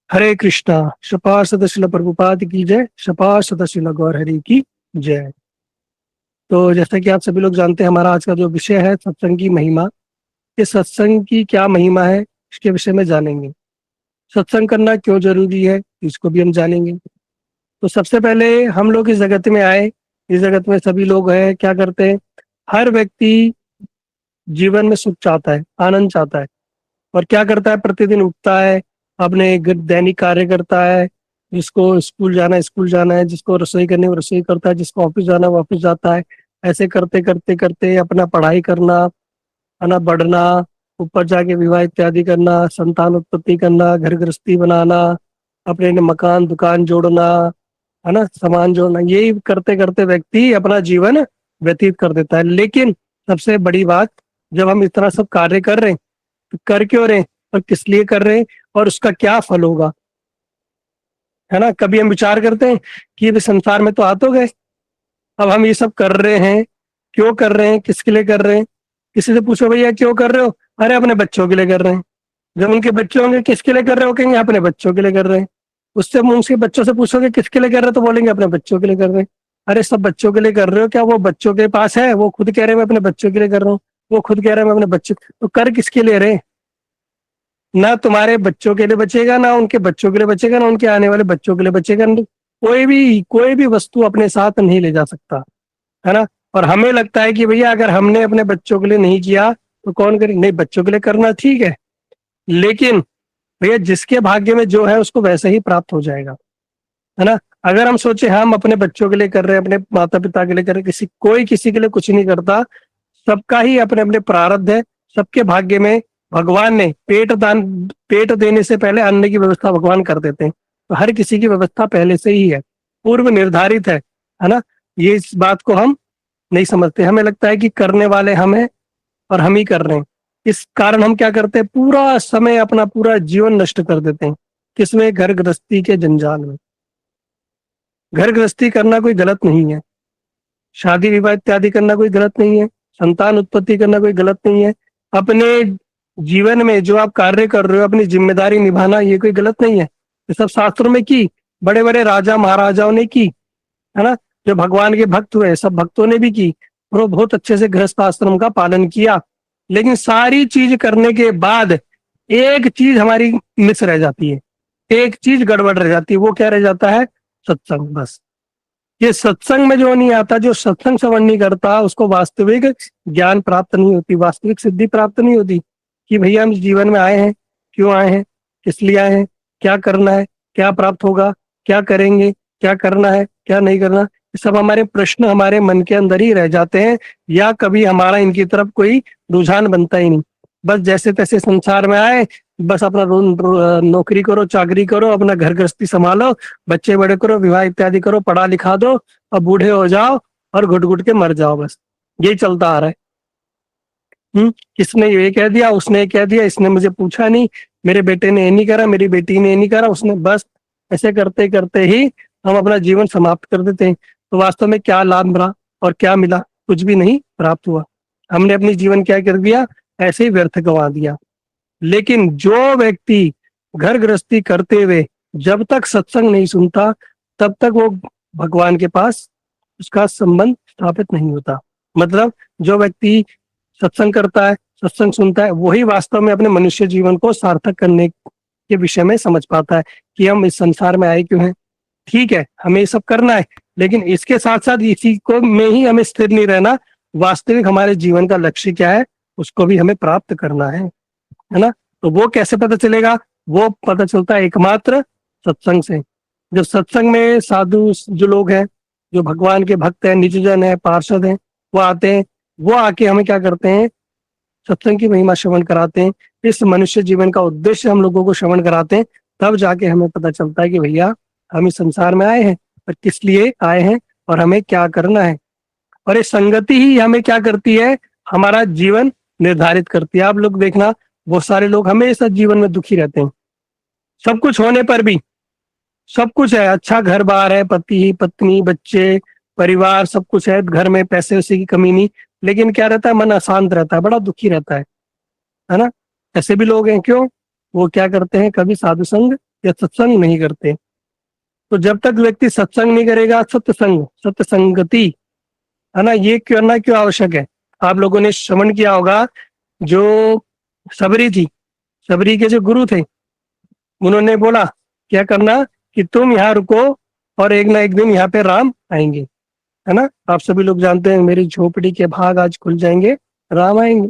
हरे कृष्णा। शपा सदशिल प्रभुपाद की जय। शपा सदशिल गौर हरि की जय। तो जैसा कि आप सभी लोग जानते हैं, हमारा आज का जो विषय है सत्संग की महिमा। इस सत्संग की क्या महिमा है, इसके विषय में जानेंगे। सत्संग करना क्यों जरूरी है, इसको भी हम जानेंगे। तो सबसे पहले हम लोग इस जगत में आए। इस जगत में सभी लोग हैं, क्या करते हैं? हर व्यक्ति जीवन में सुख चाहता है, आनंद चाहता है। और क्या करता है? प्रतिदिन उठता है, अपने दैनिक कार्य करता है। जिसको स्कूल जाना है स्कूल जाना है, जिसको रसोई करनी है वो रसोई करता है, जिसको ऑफिस जाना है वो ऑफिस जाता है। ऐसे करते करते करते अपना पढ़ाई करना, है ना, बढ़ना, ऊपर जाके विवाह इत्यादि करना, संतान उत्पत्ति करना, घर गृहस्थी बनाना, अपने मकान दुकान जोड़ना, है ना, सामान जोड़ना, यही करते करते व्यक्ति अपना जीवन व्यतीत कर देता है। लेकिन सबसे बड़ी बात, जब हम इतना सब कार्य कर रहे हैं तो कर क्यों रहे हैं और किस लिए कर रहे हैं और उसका क्या फल होगा, है ना? कभी हम विचार करते हैं कि ये संसार में तो आ तो गए, अब हम ये सब कर रहे हैं, क्यों कर रहे हैं, किसके लिए कर रहे हैं? किसी से पूछो भैया क्यों कर रहे हो, अरे अपने बच्चों के लिए कर रहे हैं। जब उनके बच्चे होंगे किसके लिए कर रहे हो, कहेंगे अपने बच्चों के लिए कर रहे हैं। उससे उनके बच्चों से पूछोगे किसके लिए कर रहे हो, तो बोलेंगे अपने बच्चों के लिए कर रहे हैं। अरे सब बच्चों के लिए कर रहे हो, क्या वो बच्चों के पास है? वो खुद कह रहे हैं मैं अपने बच्चों के लिए कर रहा हूँ। वो खुद कह रहे हैं मैं अपने बच्चों, तो कर किसके लिए रहे? ना तुम्हारे बच्चों के लिए बचेगा, ना उनके बच्चों के लिए बचेगा, ना उनके आने वाले बच्चों के लिए बचेगा। कोई भी वस्तु अपने साथ नहीं ले जा सकता, है ना? और हमें लगता है कि भैया अगर हमने अपने बच्चों के लिए नहीं किया तो कौन करे? नहीं, बच्चों के लिए करना ठीक है, लेकिन भैया जिसके भाग्य में जो है उसको वैसे ही प्राप्त हो जाएगा, है ना? अगर हम सोचे हम अपने बच्चों के लिए कर रहे हैं, अपने माता पिता के लिए कर रहे हैं, कोई किसी के लिए कुछ नहीं करता। सबका ही अपने अपने प्रारब्ध है। सबके भाग्य में भगवान ने पेट देने से पहले अन्न की व्यवस्था भगवान कर देते हैं। तो हर किसी की व्यवस्था पहले से ही है, पूर्व निर्धारित है ना? ये इस बात को हम नहीं समझते। हमें लगता है कि करने वाले हम हैं और हम ही कर रहे हैं। इस कारण हम क्या करते हैं? पूरा समय अपना पूरा जीवन नष्ट कर देते हैं। किसमें? घर गृहस्थी के जंजाल में। घर गृहस्थी करना कोई गलत नहीं है, शादी विवाह इत्यादि करना कोई गलत नहीं है, संतान उत्पत्ति करना कोई गलत नहीं है। अपने जीवन में जो आप कार्य कर रहे हो, अपनी जिम्मेदारी निभाना, ये कोई गलत नहीं है। ये सब शास्त्रों में की, बड़े बड़े राजा महाराजाओं ने की, है ना? जो भगवान के भक्त हुए सब भक्तों ने भी की, और वो बहुत अच्छे से गृहस्थ आश्रम का पालन किया। लेकिन सारी चीज करने के बाद एक चीज हमारी मिस रह जाती है, एक चीज गड़बड़ रह जाती है। वो क्या रह जाता है? सत्संग। बस ये सत्संग में जो नहीं आता, जो सत्संग श्रवण नहीं करता, उसको वास्तविक ज्ञान प्राप्त नहीं होती, वास्तविक सिद्धि प्राप्त नहीं होती। कि भैया हम जीवन में आए हैं, क्यों आए हैं, किस लिए आए हैं, क्या करना है, क्या प्राप्त होगा, क्या करेंगे, क्या करना है, क्या नहीं करना, ये सब हमारे प्रश्न हमारे मन के अंदर ही रह जाते हैं, या कभी हमारा इनकी तरफ कोई रुझान बनता ही नहीं। बस जैसे तैसे संसार में आए, बस अपना नौकरी करो, चाकरी करो, अपना घर गृहस्थी संभालो, बच्चे बड़े करो, विवाह इत्यादि करो, पढ़ा लिखा दो, और बूढ़े हो जाओ और घुट घुट के मर जाओ। बस यही चलता आ रहा है। किसने ये कह दिया, उसने ये कह दिया, इसने मुझे पूछा नहीं, मेरे बेटे ने ये नहीं करा, मेरी बेटी ने ये नहीं करा, उसने, बस ऐसे करते करते ही हम अपना जीवन समाप्त कर देते हैं। तो वास्तव में क्या लाभ मिला और क्या मिला? कुछ भी नहीं प्राप्त हुआ। हमने अपनी जीवन क्या कर दिया? ऐसे ही व्यर्थ गंवा दिया। लेकिन जो व्यक्ति घर गृहस्थी करते हुए जब तक सत्संग नहीं सुनता, तब तक वो भगवान के पास उसका संबंध स्थापित नहीं होता। मतलब जो व्यक्ति सत्संग करता है, सत्संग सुनता है, वही वास्तव में अपने मनुष्य जीवन को सार्थक करने के विषय में समझ पाता है कि हम इस संसार में आए क्यों हैं। ठीक है, हमें ये सब करना है, लेकिन इसके साथ साथ इसी को में ही हमें स्थिर नहीं रहना। वास्तविक हमारे जीवन का लक्ष्य क्या है, उसको भी हमें प्राप्त करना है ना? तो वो कैसे पता चलेगा? वो पता चलता है एकमात्र सत्संग से। जब सत्संग में साधु जो लोग हैं, जो भगवान के भक्त हैं, निजजन है, पार्षद हैं, वो आते हैं, वो आके हमें क्या करते हैं? सत्संग की महिमा श्रवण कराते हैं। इस मनुष्य जीवन का उद्देश्य हम लोगों को श्रवण कराते हैं। तब जाके हमें पता चलता है कि भैया हम इस संसार में आए हैं और किस लिए आए हैं और हमें क्या करना है। और ये संगति ही हमें क्या करती है? हमारा जीवन निर्धारित करती है। आप लोग देखना, बहुत सारे लोग हमेशा जीवन में दुखी रहते हैं, सब कुछ होने पर भी। सब कुछ है, अच्छा घर बार है, पति पत्नी बच्चे परिवार सब कुछ है, घर में पैसे वैसे की कमी नहीं, लेकिन क्या रहता है? मन अशांत रहता है, बड़ा दुखी रहता है ना? ऐसे भी लोग हैं। क्यों? वो क्या करते हैं? कभी साधु संग या सत्संग नहीं करते। तो जब तक व्यक्ति सत्संग नहीं करेगा, सत्संग सत्य संगति, है ना, ये करना क्यों आवश्यक है? आप लोगों ने श्रवण किया होगा, जो सबरी थी, सबरी के जो गुरु थे, उन्होंने बोला क्या करना, कि तुम यहाँ रुको और एक ना एक दिन यहाँ पे राम आएंगे, है ना। आप सभी लोग जानते हैं, मेरी झोपड़ी के भाग आज खुल जाएंगे, राम आएंगे,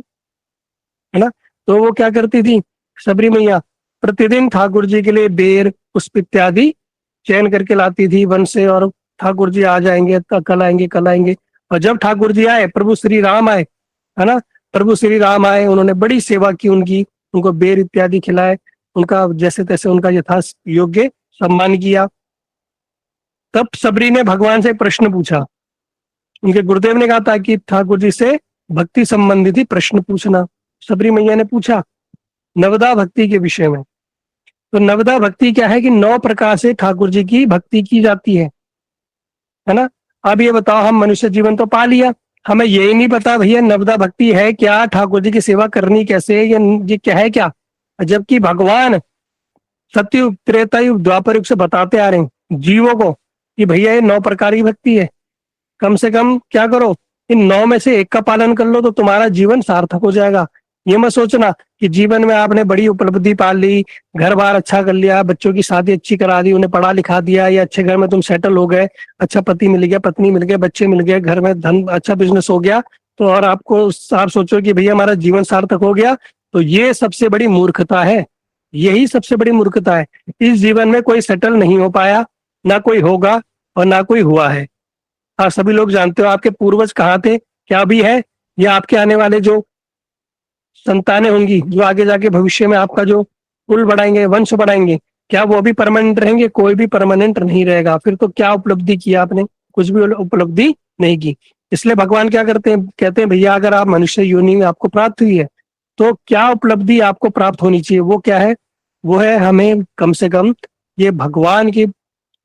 है ना। तो वो क्या करती थी सबरी मैया, प्रतिदिन ठाकुर जी के लिए बेर पुष्प इत्यादि चयन करके लाती थी वन से, और ठाकुर जी आ जाएंगे, कल आएंगे, कल आएंगे। और जब ठाकुर जी आए, प्रभु श्री राम आए, है ना, प्रभु श्री राम आए, उन्होंने बड़ी सेवा की उनकी, उनको बेर इत्यादि खिलाए, उनका जैसे तैसे उनका यथा योग्य सम्मान किया। तब सबरी ने भगवान से प्रश्न पूछा, उनके गुरुदेव ने कहा था कि ठाकुर जी से भक्ति संबंधित ही प्रश्न पूछना। सबरी मैया ने पूछा नवदा भक्ति के विषय में। तो नवदा भक्ति क्या है, कि 9 प्रकार से ठाकुर जी की भक्ति की जाती है ना। अब ये बताओ, हम मनुष्य जीवन तो पा लिया, हमें यही नहीं पता भैया नवदा भक्ति है क्या, ठाकुर जी की सेवा करनी कैसे है, ये क्या है क्या। जबकि भगवान सत्ययुग, त्रेता युग, द्वापर युग से बताते आ रहे हैं जीवों को कि भैया ये 9 प्रकार की भक्ति है। कम से कम क्या करो, इन 9 में से एक का पालन कर लो तो तुम्हारा जीवन सार्थक हो जाएगा। ये मत सोचना कि जीवन में आपने बड़ी उपलब्धि पाल ली, घर बार अच्छा कर लिया, बच्चों की शादी अच्छी करा दी, उन्हें पढ़ा लिखा दिया, या अच्छे घर में तुम सेटल हो गए, अच्छा पति मिल गया, पत्नी मिल गए, बच्चे मिल गए, घर में धन, अच्छा बिजनेस हो गया, तो और आप सोचो कि भैया हमारा जीवन सार्थक हो गया। तो ये सबसे बड़ी मूर्खता है, यही सबसे बड़ी मूर्खता है। इस जीवन में कोई सेटल नहीं हो पाया, ना कोई होगा और ना कोई हुआ है। आप सभी लोग जानते हो आपके पूर्वज कहाँ थे, क्या भी है, या आपके आने वाले जो संतानें होंगी, जो आगे जाके भविष्य में आपका जो कुल बढ़ाएंगे, वंश बढ़ाएंगे, क्या वो भी परमानेंट रहेंगे? कोई भी परमानेंट नहीं रहेगा। फिर तो क्या उपलब्धि किया आपने? कुछ भी उपलब्धि नहीं की। इसलिए भगवान क्या करते हैं, कहते हैं भैया अगर आप मनुष्य योनि में आपको प्राप्त हुई है, तो क्या उपलब्धि आपको प्राप्त होनी चाहिए, वो क्या है? वो है हमें कम से कम ये भगवान के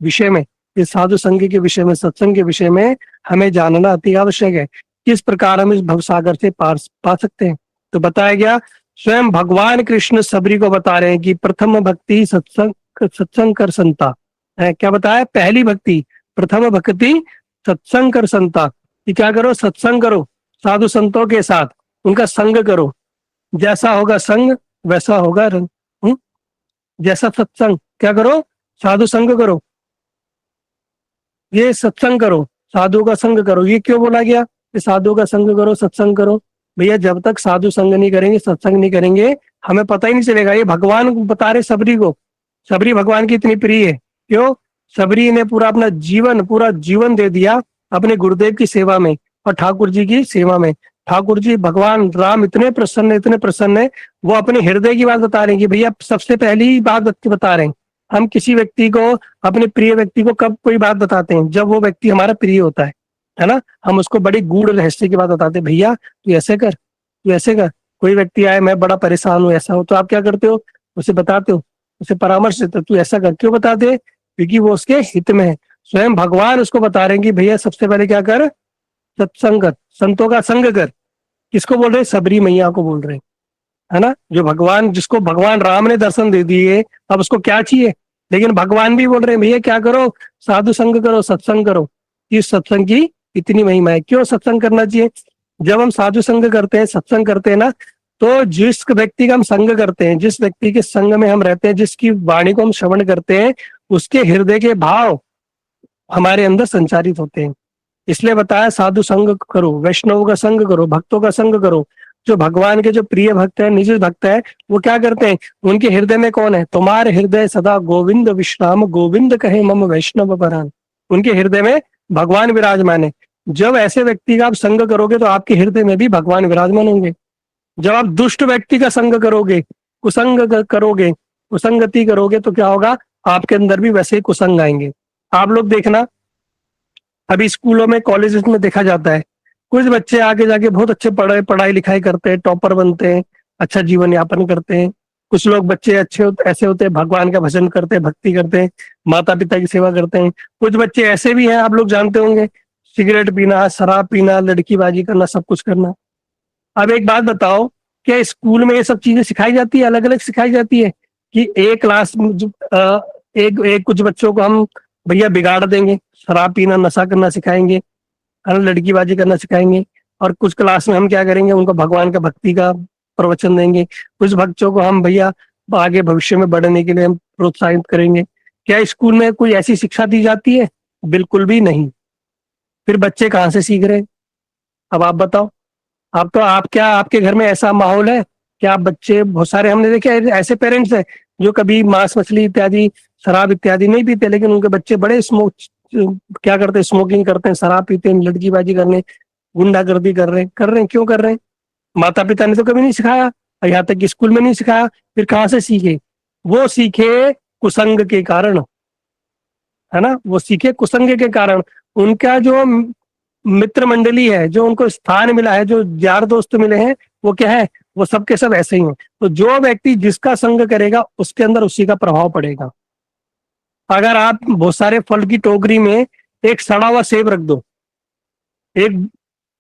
विषय में, इस साधु संघ के विषय में, सत्संग के विषय में हमें जानना अति आवश्यक है। किस प्रकार हम इस भवसागर से पार पा सकते हैं। तो बताया गया, स्वयं भगवान कृष्ण सबरी को बता रहे हैं कि प्रथम भक्ति सत्संग, सत्संग कर संता है। क्या बताया? पहली भक्ति, प्रथम भक्ति सत्संग कर संता, कि क्या करो, सत्संग करो साधु संतों के साथ, उनका संग करो, जैसा होगा संग वैसा होगा रंग। जैसा सत्संग, क्या करो, साधु संग करो, ये सत्संग करो, साधु का संग करो। ये क्यों बोला गया कि साधु का संग करो, सत्संग करो? भैया जब तक साधु संग नहीं करेंगे, सत्संग नहीं करेंगे, हमें पता ही नहीं चलेगा। ये भगवान बता रहे सबरी को, सबरी भगवान की इतनी प्रिय है। क्यों? सबरी ने पूरा जीवन दे दिया अपने गुरुदेव की सेवा में और ठाकुर जी की सेवा में। ठाकुर जी भगवान राम इतने प्रसन्न, इतने प्रसन्न है, वो अपने हृदय की बात बता रहे हैं कि भैया सबसे पहली बात बता रहे हैं। हम किसी व्यक्ति को, अपने प्रिय व्यक्ति को कब कोई बात बताते हैं? जब वो व्यक्ति हमारा प्रिय होता है ना। हम उसको बड़ी गूढ़ रहस्य की बात बताते हैं, भैया तू ऐसे कर, तू ऐसे कर। कोई व्यक्ति आए, मैं बड़ा परेशान हूँ, ऐसा हो, तो आप क्या करते हो? उसे बताते हो, उसे परामर्श देते हो, तू ऐसा कर। क्यों बताते हैं? क्योंकि वो उसके हित में है। स्वयं भगवान उसको बता रहे हैं कि भैया सबसे पहले क्या कर, सत्संग कर, संतों का संग कर। किसको बोल रहे हैं? सबरी मैया को बोल रहे हैं, है ना। जो भगवान, जिसको भगवान राम ने दर्शन दे दिए, अब उसको क्या चाहिए? लेकिन भगवान भी बोल रहे हैं भैया क्या करो, साधु संग करो, सत्संग करो। इस सत्संग की इतनी महिमा है। क्यों सत्संग करना चाहिए? जब हम साधु संग करते हैं, सत्संग करते हैं ना, तो जिस व्यक्ति का हम संग करते हैं, जिस व्यक्ति के संग में हम रहते हैं, जिसकी वाणी को हम श्रवण करते हैं, उसके हृदय के भाव हमारे अंदर संचारित होते हैं। इसलिए बताया साधु संग करो, वैष्णव का संग करो, भक्तों का संग करो। जो भगवान के जो प्रिय भक्त है, निज भक्त है, वो क्या करते हैं? उनके हृदय में कौन है? तुम्हारे हृदय सदा गोविंद विश्राम, गोविंद कहे मम वैष्णव परान। उनके हृदय में भगवान विराजमान है। जब ऐसे व्यक्ति का आप संग करोगे तो आपके हृदय में भी भगवान विराजमान होंगे। जब आप दुष्ट व्यक्ति का संग करोगे, करोगे, कुसंगति करोगे, तो क्या होगा? आपके अंदर भी वैसे ही कुसंग आएंगे। आप लोग देखना, अभी स्कूलों में, कॉलेजेस में देखा जाता है, कुछ बच्चे आगे जाके बहुत अच्छे पढ़ाई लिखाई करते हैं, टॉपर बनते हैं, अच्छा जीवन यापन करते हैं। कुछ लोग बच्चे अच्छे ऐसे होते हैं, भगवान का भजन करते हैं, भक्ति करते हैं, माता पिता की सेवा करते हैं। कुछ बच्चे ऐसे भी हैं, आप लोग जानते होंगे, सिगरेट पीना, शराब पीना, लड़कीबाजी करना, सब कुछ करना। अब एक बात बताओ, क्या स्कूल में ये सब चीजें सिखाई जाती है? अलग अलग सिखाई जाती है? कि एक क्लास में एक एक कुछ बच्चों को हम भैया बिगाड़ देंगे, शराब पीना नशा करना सिखाएंगे, है ना, लड़कीबाजी करना सिखाएंगे। और कुछ क्लास में हम क्या करेंगे, उनको भगवान का भक्ति का प्रवचन देंगे। कुछ बच्चों को हम भैया आगे भविष्य में बढ़ने के लिए हम प्रोत्साहित करेंगे। क्या स्कूल में कोई ऐसी शिक्षा दी जाती है? बिल्कुल भी नहीं। फिर बच्चे कहाँ से सीख रहे हैं? अब आप बताओ। आप तो, आप क्या, आपके घर में ऐसा माहौल है कि आप बच्चे, बहुत सारे हमने देखे ऐसे पेरेंट्स हैं जो कभी मांस मछली इत्यादि, शराब इत्यादि नहीं पीते, लेकिन उनके बच्चे बड़े स्मोक, क्या करते हैं, स्मोकिंग करते हैं, शराब पीते हैं, लड़कीबाजी करने, गुंडागर्दी कर रहे हैं। क्यों कर रहे हैं? माता पिता ने तो कभी नहीं सिखाया, और यहाँ तक कि स्कूल में नहीं सिखाया। फिर कहाँ से सीखे? वो सीखे कुसंग के कारण, है ना, वो सीखे कुसंग के कारण। उनका जो मित्र मंडली है, जो उनको स्थान मिला है, जो यार दोस्त मिले हैं, वो क्या है, वो सब के सब ऐसे ही हैं। तो जो व्यक्ति जिसका संग करेगा उसके अंदर उसी का प्रभाव पड़ेगा। अगर आप बहुत सारे फल की टोकरी में एक सड़ा हुआ सेब रख दो, एक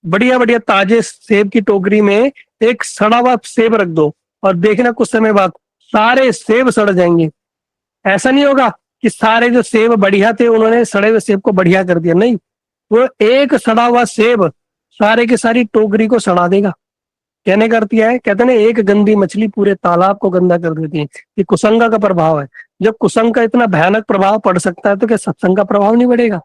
बढ़िया बढ़िया ताजे सेब की टोकरी में एक सड़ा हुआ सेब रख दो, और देखना कुछ समय बाद सारे सेब सड़ जाएंगे। ऐसा नहीं होगा कि सारे जो सेब बढ़िया थे उन्होंने सड़े हुए सेब को बढ़िया कर दिया, नहीं, वो एक सड़ा हुआ सेब सारे की सारी टोकरी को सड़ा देगा। कहने का अर्थ यह है, कहते हैं ना, एक गंदी मछली पूरे तालाब को गंदा कर देती है। ये कुसंग का प्रभाव है। जब कुसंग का इतना भयानक प्रभाव पड़ सकता है, तो क्या सत्संग का प्रभाव नहीं बढ़ेगा?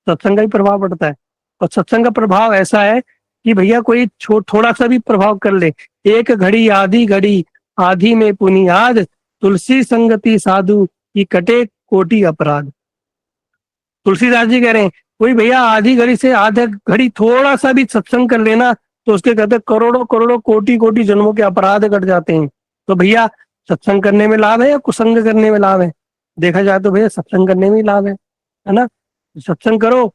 सत्संग का भी प्रभाव पड़ता है। और सत्संग का प्रभाव ऐसा है कि भैया कोई थोड़ा सा भी प्रभाव कर ले, एक घड़ी आधी घड़ी, आधी में पुनियाद, तुलसी संगति साधु की कटे कोटि अपराध। तुलसीदास जी कह रहे हैं, कोई भैया आधी घड़ी से आधा घड़ी थोड़ा सा भी सत्संग कर लेना, तो उसके कहते करोड़ों करोड़ों कोटि कोटि जन्मों के अपराध कट जाते हैं। तो भैया सत्संग करने में लाभ है या कुसंग करने में लाभ है? देखा जाए तो भैया सत्संग करने में ही लाभ है ना। सत्संग करो,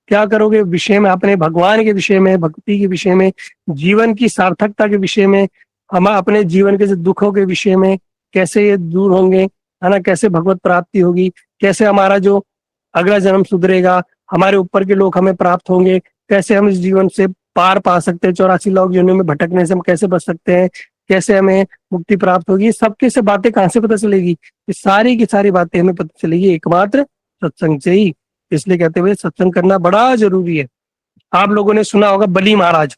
क्या करोगे? विषय में, अपने भगवान के विषय में, भक्ति के विषय में, जीवन की सार्थकता के विषय में, हम अपने जीवन के दुखों के विषय में, कैसे ये दूर होंगे, है ना, कैसे भगवत प्राप्ति होगी, कैसे हमारा जो अगला जन्म सुधरेगा, हमारे ऊपर के लोग हमें प्राप्त होंगे, कैसे हम इस जीवन से पार पा सकते हैं, 84 लाख योनियों में भटकने से हम कैसे बच सकते हैं, कैसे हमें मुक्ति प्राप्त होगी। सबके से बातें कहाँ से पता चलेगी? ये सारी की सारी बातें हमें पता चलेगी एकमात्र सत्संग से ही। इसलिए कहते हुए सत्संग करना बड़ा जरूरी है। आप लोगों ने सुना होगा बली महाराज,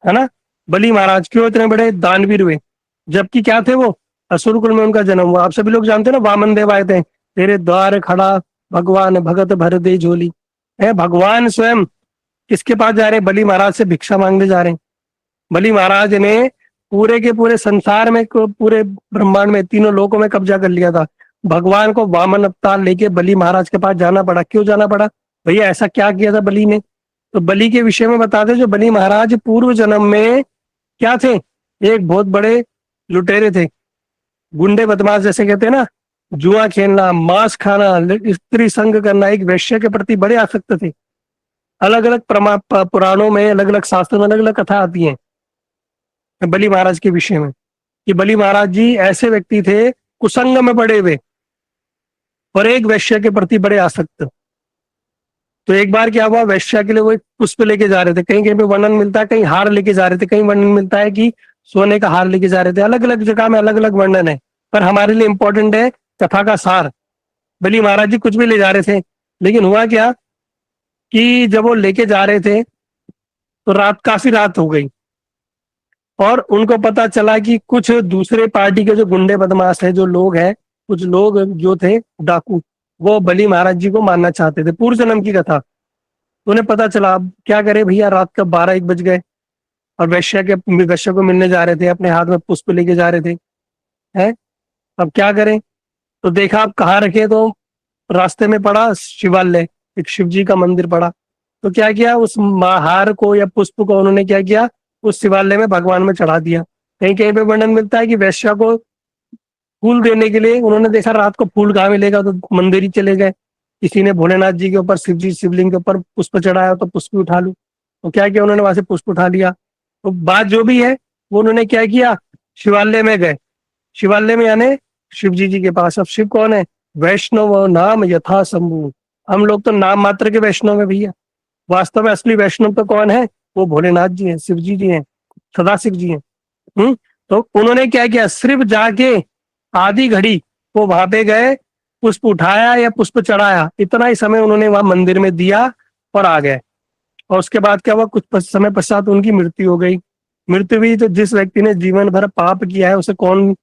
है ना। बली महाराज क्यों इतने बड़े दानवीर हुए? जबकि क्या थे वो? असुर कुल में उनका जन्म हुआ। आप सभी लोग जानते हैं ना, वामन देव आए थे, तेरे द्वार खड़ा भगवान भगत भर दे झोली। है भगवान स्वयं किसके पास जा रहे हैं? बली महाराज से भिक्षा मांगने जा रहे हैं। बली महाराज ने पूरे के पूरे संसार में, पूरे ब्रह्मांड में, तीनों लोकों में कब्जा कर लिया था। भगवान को वामन अवतार लेके बली महाराज के पास जाना पड़ा। क्यों जाना पड़ा? भैया ऐसा क्या किया था बली ने? तो बली के विषय में बताते, जो बली महाराज पूर्व जन्म में क्या थे? एक बहुत बड़े लुटेरे थे, गुंडे बदमाश जैसे कहते हैं ना, जुआ खेलना, मांस खाना, स्त्री संग करना, एक वैश्य के प्रति बड़े आसक्त थे। अलग अलग पुराणों में, अलग अलग शास्त्रों में अलग अलग कथा आती है बली महाराज के विषय में, कि बली महाराज जी ऐसे व्यक्ति थे कुसंग में पड़े हुए और एक वैश्य के प्रति बड़े आसक्त। तो एक बार क्या हुआ, वैश्या के लिए वो एक पुष्प लेके जा रहे थे। कहीं कहीं पे वर्णन मिलता है कहीं हार लेके जा रहे थे, कहीं वर्णन मिलता है कि सोने का हार लेके जा रहे थे। अलग अलग जगह में अलग अलग वर्णन है, पर हमारे लिए इंपॉर्टेंट है कथा का सार। बली महाराज जी कुछ भी ले जा रहे थे, लेकिन हुआ क्या कि जब वो लेके जा रहे थे तो काफी रात हो गई, और उनको पता चला कि कुछ दूसरे पार्टी के जो गुंडे बदमाश है, जो लोग हैं, कुछ लोग जो थे डाकू, वो बली महाराज जी को मारना चाहते थे। पूर्व जन्म की कथा। तो उन्हें पता चला, अब क्या करे भैया, रात का 12-1 बज गए, और वैश्य को मिलने जा रहे थे, अपने हाथ में पुष्प लेके जा रहे थे। हैं, अब क्या करें? तो देखा अब कहाँ रखे, तो रास्ते में पड़ा शिवालय, एक शिव जी का मंदिर पड़ा। तो क्या किया, उस हार को या पुष्प को उन्होंने क्या किया, उस शिवालय में भगवान में चढ़ा दिया। कहीं कहीं पे वर्णन मिलता है कि वैश्या को फूल देने के लिए उन्होंने देखा रात को फूल कहाँ मिलेगा, तो मंदिर ही चले गए। किसी ने भोलेनाथ जी के ऊपर, शिवलिंग के ऊपर पुष्प चढ़ाया, तो पुष्प उठा लूं। तो क्या किया उन्होंने, वहां से पुष्प उठा लिया। तो बात जो भी है, वो उन्होंने क्या किया, शिवालय में गए। शिवालय में यानी शिव जी के पास। अब शिव कौन है? वैष्णव नाम यथा शंभु। हम लोग तो नाम मात्र के वैष्णव है भैया, वास्तव में असली वैष्णव तो कौन है? वो भोलेनाथ जी हैं, शिव जी हैं, सदाशिव जी हैं। तो उन्होंने क्या किया, सिर्फ जाके आधी घड़ी वो वहां पे गए, पुष्प उठाया या पुष्प चढ़ाया, इतना ही समय उन्होंने वहां मंदिर में दिया और आ गए। और उसके बाद क्या हुआ, कुछ समय पश्चात उनकी मृत्यु हो गई। मृत्यु हुई तो जिस व्यक्ति ने जीवन भर पाप किया है उसे कौन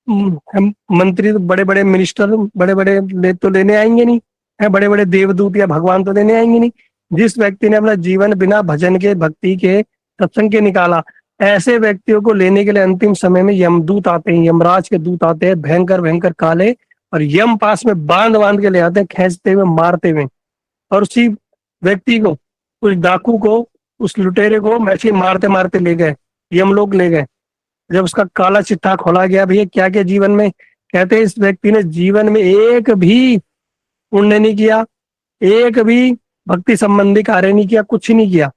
हम मंत्री, बड़े बड़े मिनिस्टर, बड़े बड़े तो लेने आएंगे नहीं है, बड़े बड़े देवदूत या भगवान तो लेने आएंगे नहीं। जिस व्यक्ति ने अपना जीवन बिना भजन के, भक्ति के, सत्संग के निकाला, ऐसे व्यक्तियों को लेने के लिए अंतिम समय में यमदूत आते हैं, यमराज के दूत आते हैं, भयंकर भयंकर काले, और यम पास में बांध बांध के ले आते हैं, खींचते हुए, मारते हुए। और उसी व्यक्ति को, उस डाकू को, उस लुटेरे को वैसे मारते मारते ले गए, यम लोग ले गए। जब उसका काला चिट्ठा खोला गया, भैया क्या क्या जीवन में, कहते हैं इस व्यक्ति ने जीवन में एक भी पुण्य नहीं किया, एक भी भक्ति संबंधी कार्य नहीं किया, कुछ नहीं किया,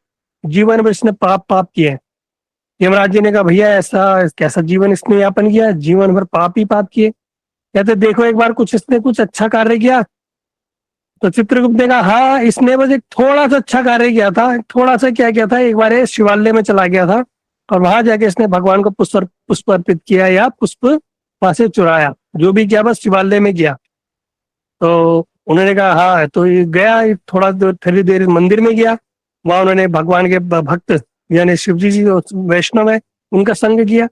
जीवन में इसने पाप पाप किए। यमराज जी ने कहा भैया ऐसा कैसा जीवन इसने यापन किया, जीवन भर पाप ही पाप किए। कहते देखो एक बार कुछ इसने कुछ अच्छा कार्य किया। तो चित्रगुप्त ने कहा हाँ, इसने बस एक थोड़ा सा अच्छा कार्य किया था। थोड़ा सा क्या किया था, एक बार ये शिवालय में चला गया था और वहां जाके इसने भगवान को पुष्प अर्पित किया या पुष्प वहां से चुराया, जो भी किया बस शिवालय में किया। तो उन्होंने कहा हाँ, तो ये गया, थोड़ा थोड़ी देर मंदिर में गया, वहां उन्होंने भगवान के भक्त यानी शिव जी वैष्णव है उनका संग किया।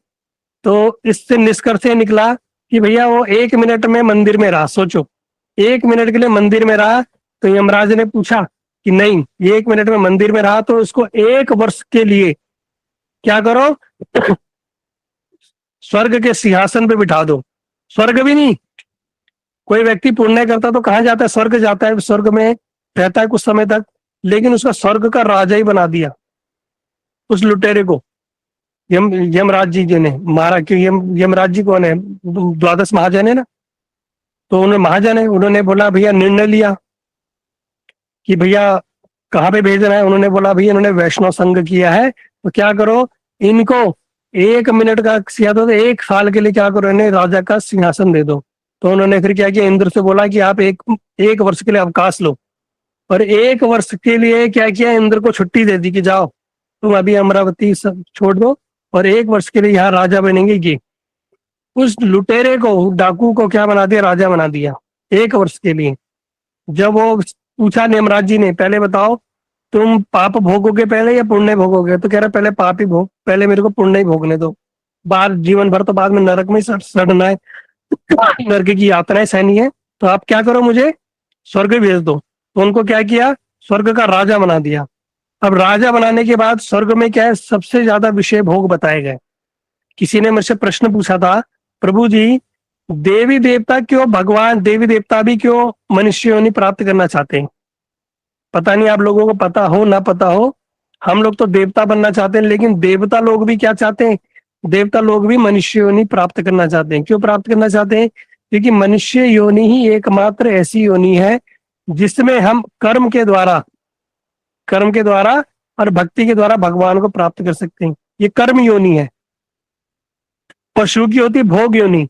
तो इससे निष्कर्ष निकला कि भैया वो 1 मिनट में मंदिर में रहा। सोचो 1 मिनट के लिए मंदिर में रहा। तो यमराज ने पूछा कि नहीं, ये 1 मिनट में मंदिर में रहा तो इसको 1 वर्ष के लिए क्या करो, स्वर्ग के सिंहासन पे बिठा दो। स्वर्ग भी नहीं, कोई व्यक्ति पुण्य करता तो कहाँ जाता है, स्वर्ग जाता है, स्वर्ग में रहता है कुछ समय तक, लेकिन उसका स्वर्ग का राजा ही बना दिया उस लुटेरे को। यमराज जी ने मारा, क्यों, यमराज जी कौन है, द्वादश महाजन है ना। तो उन्होंने महाजन है, उन्होंने बोला भैया, निर्णय लिया कि भैया कहाँ पे भेजना है। उन्होंने बोला भैया इन्होंने वैष्णव संग किया है तो क्या करो, इनको 1 मिनट का सिया दो, तो 1 साल के लिए क्या करो, इन्हें राजा का सिंहासन दे दो। तो उन्होंने फिर क्या किया, इंद्र से बोला कि आप एक वर्ष के लिए अवकाश लो। और 1 वर्ष के लिए क्या किया, इंद्र को छुट्टी दे दी कि जाओ तुम अभी अमरावती सब छोड़ दो और 1 वर्ष के लिए यहाँ राजा बनेंगे। कि उस लुटेरे को, डाकू को क्या बना दिया, राजा बना दिया 1 वर्ष के लिए। जब वो पूछा यमराज जी ने, पहले बताओ तुम पाप भोगोगे पहले या पुण्य भोगोगे, तो कह रहा पहले पाप ही भोग, पहले मेरे को पुण्य ही भोगने दो, बाहर जीवन भर तो बाद में नरक में सड़ना है, नरक की यातनाएं सहनी है, तो आप क्या करो, मुझे स्वर्ग भेज दो। तो उनको क्या किया, स्वर्ग का राजा बना दिया। अब राजा बनाने के बाद स्वर्ग में क्या है, सबसे ज्यादा विषय भोग बताए गए। किसी ने मुझसे प्रश्न पूछा था, प्रभु जी देवी देवता क्यों, भगवान देवी देवता भी क्यों मनुष्य योनि प्राप्त करना चाहते हैं। पता नहीं आप लोगों को पता हो ना पता हो, हम लोग तो देवता बनना चाहते हैं, लेकिन देवता लोग भी क्या चाहते हैं, देवता लोग भी मनुष्य योनि प्राप्त करना चाहते हैं। क्यों प्राप्त करना चाहते हैं, क्योंकि मनुष्य योनि ही एकमात्र ऐसी योनि है जिसमें हम कर्म के द्वारा और भक्ति के द्वारा भगवान को प्राप्त कर सकते हैं। ये कर्म योनि है। पशु की होती भोग योनि,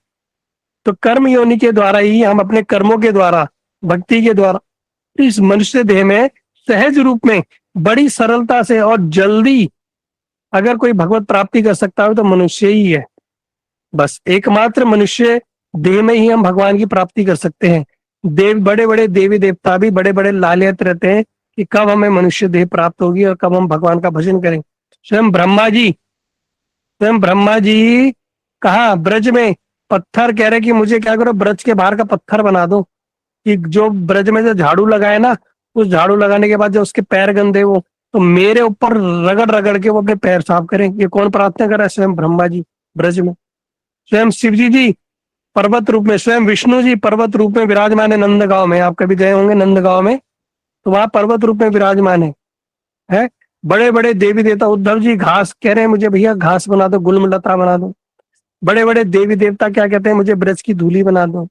तो कर्म योनि के द्वारा ही हम अपने कर्मों के द्वारा, भक्ति के द्वारा इस मनुष्य देह में सहज रूप में बड़ी सरलता से और जल्दी अगर कोई भगवत प्राप्ति कर सकता है तो मनुष्य ही है। बस एकमात्र मनुष्य देह में ही हम भगवान की प्राप्ति कर सकते हैं। बड़े बड़े देवी देवता भी बड़े बड़े लालियत रहते हैं कि कब हमें मनुष्य देह प्राप्त होगी और कब हम भगवान का भजन करें। स्वयं ब्रह्मा जी कहा, ब्रज में पत्थर कह रहे कि मुझे क्या करो, ब्रज के बाहर का पत्थर बना दो कि जो ब्रज में जो झाड़ू लगाए ना, उस झाड़ू लगाने के बाद जो उसके पैर गंदे वो तो मेरे ऊपर रगड़ रगड़ के वो अपने पैर साफ करें। ये कौन प्रार्थना कर रहा है, स्वयं ब्रह्मा जी ब्रज में। स्वयं शिव जी पर्वत रूप में, स्वयं विष्णु जी पर्वत रूप में विराजमान है नंदगांव में। आप कभी गए होंगे नंदगांव में, तो वहां पर्वत रूप में विराजमान है? बड़े बड़े देवी देवता, उद्धव जी घास कह रहे हैं मुझे भैया घास बना दो, गुलमलता बना दो। बड़े बड़े देवी देवता क्या कहते हैं, मुझे ब्रज की धूली बना दो।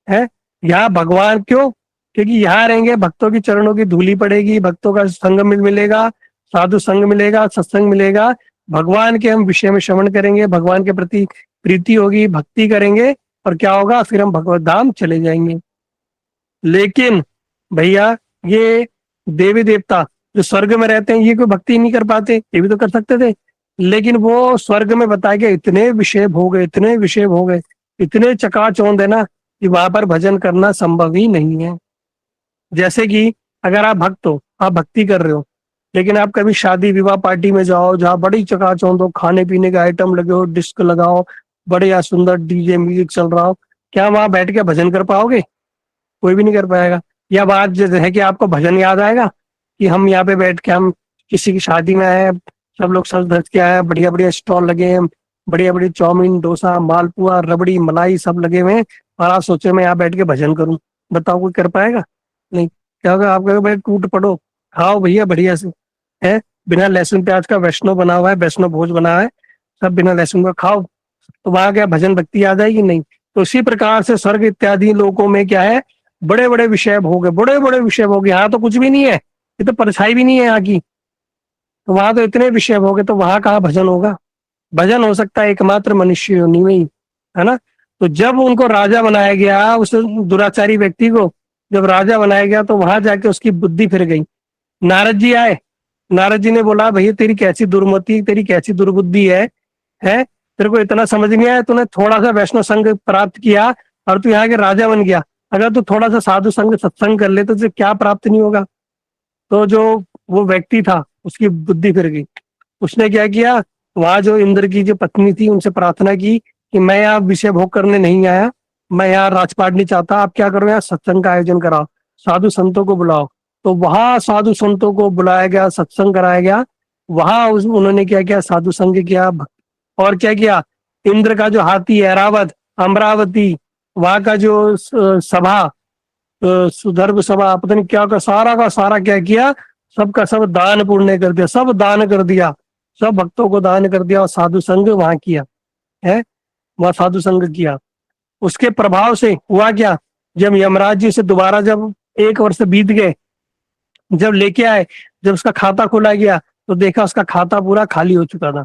है यहाँ भगवान क्यों, क्योंकि यहाँ रहेंगे भक्तों की चरणों की धूली पड़ेगी, भक्तों का संग मिलेगा, साधु संग मिलेगा, सत्संग मिलेगा, भगवान के हम विषय में श्रवण करेंगे, भगवान के प्रति प्रीति होगी, भक्ति करेंगे और क्या होगा, फिर हम भगवत धाम चले जाएंगे। लेकिन भैया ये देवी देवता जो स्वर्ग में रहते हैं ये कोई भक्ति नहीं कर पाते, ये भी तो कर सकते थे, लेकिन वो स्वर्ग में बताए गए इतने विषय भोग गए, इतने विषय भोग गए, इतने चकाचौंध है ना कि वहां पर भजन करना संभव ही नहीं है। जैसे कि अगर आप भक्त हो, आप भक्ति कर रहे हो, लेकिन आप कभी शादी विवाह पार्टी में जाओ जहाँ बड़ी चकाचौंध हो, खाने पीने के आइटम लगे हो, डिस्क लगाओ, बढ़िया सुंदर डीजे म्यूजिक चल रहा हो, क्या वहां बैठ के भजन कर पाओगे? कोई भी नहीं कर पाएगा। या बात जो है कि आपको भजन याद आएगा कि हम यहाँ पे बैठ के हम किसी की शादी में आए हैं, सब लोग सज धज के आए हैं, बढ़िया बढ़िया स्टॉल लगे हैं, बढ़िया बढ़िया चाउमीन डोसा मालपुआ रबड़ी मलाई सब लगे हुए हैं, और आप सोचे मैं यहाँ बैठ के भजन करूं? बताओ कोई कर पाएगा? नहीं। क्या होगा? आप कहोगे भाई टूट पड़ो, खाओ भैया बढ़िया से, है बिना लहसुन प्याज का वैष्णव बना हुआ है, वैष्णव भोज बना है, सब बिना लहसुन का खाओ। तो वहां क्या भजन भक्ति याद आएगी? नहीं। तो इसी प्रकार से स्वर्ग इत्यादि लोकों में क्या है, बड़े बड़े विषय भोग है, बड़े बड़े विषय भोग। यहाँ तो कुछ भी नहीं है, ये तो परछाई भी नहीं है यहाँ की। तो वहां तो इतने विषय भोग है, तो वहां कहाँ भजन होगा? भजन हो सकता है एकमात्र मनुष्य योनि में ही, है ना। तो जब उनको राजा बनाया गया, उस दुराचारी व्यक्ति को जब राजा बनाया गया, तो वहां जाके उसकी बुद्धि फिर गई। नारद जी आए, नारद जी ने बोला भैया तेरी कैसी दुर्मति, तेरी कैसी दुर्बुद्धि है तेरे को इतना समझ नहीं आया, तूने थोड़ा सा वैष्णव संग प्राप्त किया और तू यहाँ के राजा बन गया। अगर तू थोड़ा सा साधु संग सत्संग कर ले तो तुझे क्या प्राप्त नहीं होगा? तो जो वो व्यक्ति था उसकी बुद्धि फिर गई। उसने क्या किया, वहां जो इंद्र की जो पत्नी थी उनसे प्रार्थना की कि मैं यहाँ विषय भोग करने नहीं आया, मैं यहाँ राजपाट नहीं चाहता, आप क्या करो यहाँ सत्संग का आयोजन कराओ, साधु संतों को बुलाओ। तो वहां साधु संतों को बुलाया गया, सत्संग कराया गया। वहां उन्होंने क्या किया, साधु संग किया। और क्या किया, इंद्र का जो हाथी ऐरावत, अमरावती, वहां का जो सभा, सुधर्भ सभा, पता नहीं क्या का सारा क्या किया, सबका सब दान पुण्य कर दिया, सब दान कर दिया, सब भक्तों को दान कर दिया और साधु संग वहां किया है, वहां साधु संग किया। उसके प्रभाव से हुआ क्या, जब यमराज जी से दोबारा जब 1 वर्ष बीत गए, जब लेके आए, जब उसका खाता खोला गया, तो देखा उसका खाता पूरा खाली हो चुका था।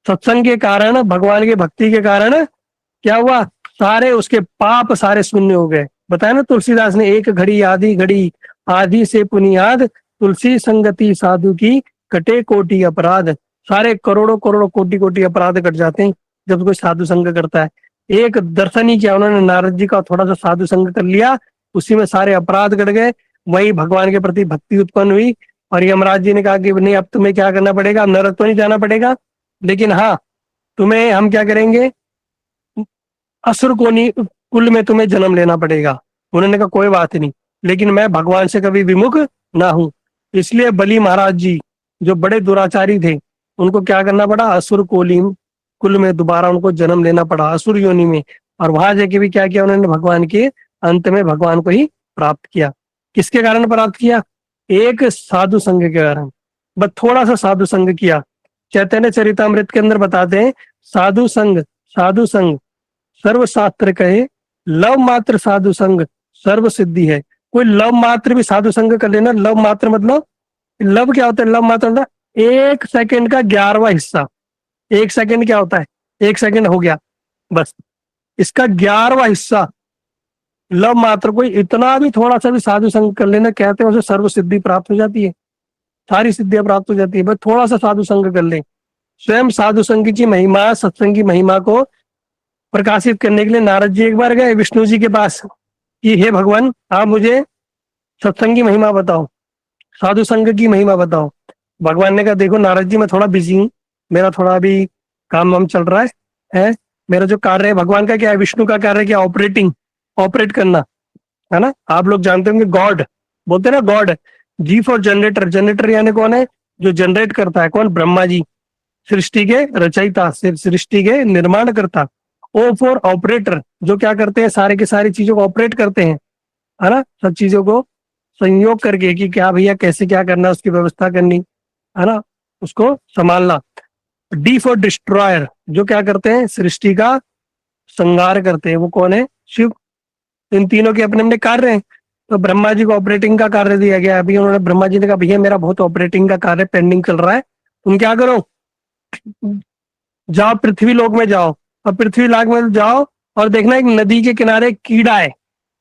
सत्संग के कारण, भगवान की भक्ति के कारण क्या हुआ, सारे उसके पाप सारे शून्य हो गए। बताया ना तुलसीदास ने, एक घड़ी आधी घड़ी आधी से पुनियाद, तुलसी संगति साधु की कटे कोटि अपराध। सारे करोड़ों करोड़ों कोटि कोटि अपराध कट जाते हैं जब कोई साधु संग करता है। एक दर्शन ही किया उन्होंने, नारद जी का थोड़ा सा साधु संग कर लिया, उसी में सारे अपराध कट गए, वही भगवान के प्रति भक्ति उत्पन्न हुई। और यमराज जी ने कहा कि नहीं अब तुम्हें क्या करना पड़ेगा, अब नरक तो नहीं जाना पड़ेगा, लेकिन हाँ तुम्हें हम क्या करेंगे, असुर कोनी कुल में तुम्हें जन्म लेना पड़ेगा। उन्होंने कहा कोई बात नहीं, लेकिन मैं भगवान से कभी विमुख ना हूं। इसलिए बलि महाराज जी जो बड़े दुराचारी थे, उनको क्या करना पड़ा, असुर कोली कुल में दोबारा उनको जन्म लेना पड़ा, असुर योनि में। और वहां जाके भी क्या किया उन्होंने, भगवान के अंत में भगवान को ही प्राप्त किया। किसके कारण प्राप्त किया, एक साधु संघ के कारण, बस थोड़ा सा साधु संघ किया। चैतन्य चरितमृत के अंदर बताते हैं, साधु संघ, साधु संघ सर्व शास्त्र कहे, लव मात्र साधु संग सर्व सिद्धि है। कोई लव मात्र भी साधु संग कर लेना, लव मात्र मतलब, लव क्या होता है, लव मात्र मतलब 1 सेकंड का 11वां हिस्सा। 1 सेकंड क्या होता है, 1 सेकंड हो गया बस, इसका 11वां हिस्सा लव मात्र। कोई इतना भी थोड़ा सा भी साधु संग कर लेना, कहते हैं उसे सर्व सिद्धि प्राप्त हो जाती है, सारी सिद्धियां प्राप्त हो जाती है, बस थोड़ा सा साधु संग कर ले। स्वयं साधु संग की महिमा, सत्संग की महिमा को प्रकाशित करने के लिए नारद जी एक बार गए विष्णु जी के पास कि हे भगवान आप मुझे सत्संग की महिमा बताओ, साधु संग की महिमा बताओ। भगवान ने कहा देखो नारद जी मैं थोड़ा बिजी हूँ, मेरा थोड़ा अभी काम वाम चल रहा है मेरा जो कार्य है, भगवान का क्या है, विष्णु का कार्य क्या, ऑपरेटिंग, ऑपरेट करना, है ना। आप लोग जानते होंगे गॉड, बोलते हैं ना God, G for generator, generator यानी कौन है, जो जनरेट करता है, कौन, ब्रह्मा जी, सृष्टि के रचयिता, सृष्टि के निर्माण करता। ओ फॉर ऑपरेटर, जो क्या करते हैं, सारे के सारी चीजों को ऑपरेट करते हैं, है ना, सब चीजों को संयोग करके कि क्या भैया कैसे क्या करना, उसकी व्यवस्था करनी, है ना, उसको संभालना। डी फॉर डिस्ट्रॉयर, जो क्या करते हैं, सृष्टि का संहार करते हैं, वो कौन है, शिव। इन तीनों के अपने अपने कार्य हैं। तो ब्रह्मा जी को ऑपरेटिंग का कार्य दिया गया। अभी उन्होंने, ब्रह्मा जी ने कहा भैया मेरा बहुत ऑपरेटिंग का कार्य पेंडिंग चल रहा है, तुम क्या करो, जाओ पृथ्वी लोक में जाओ, और पृथ्वी लोक में जाओ और देखना एक नदी के किनारे एक कीड़ा है,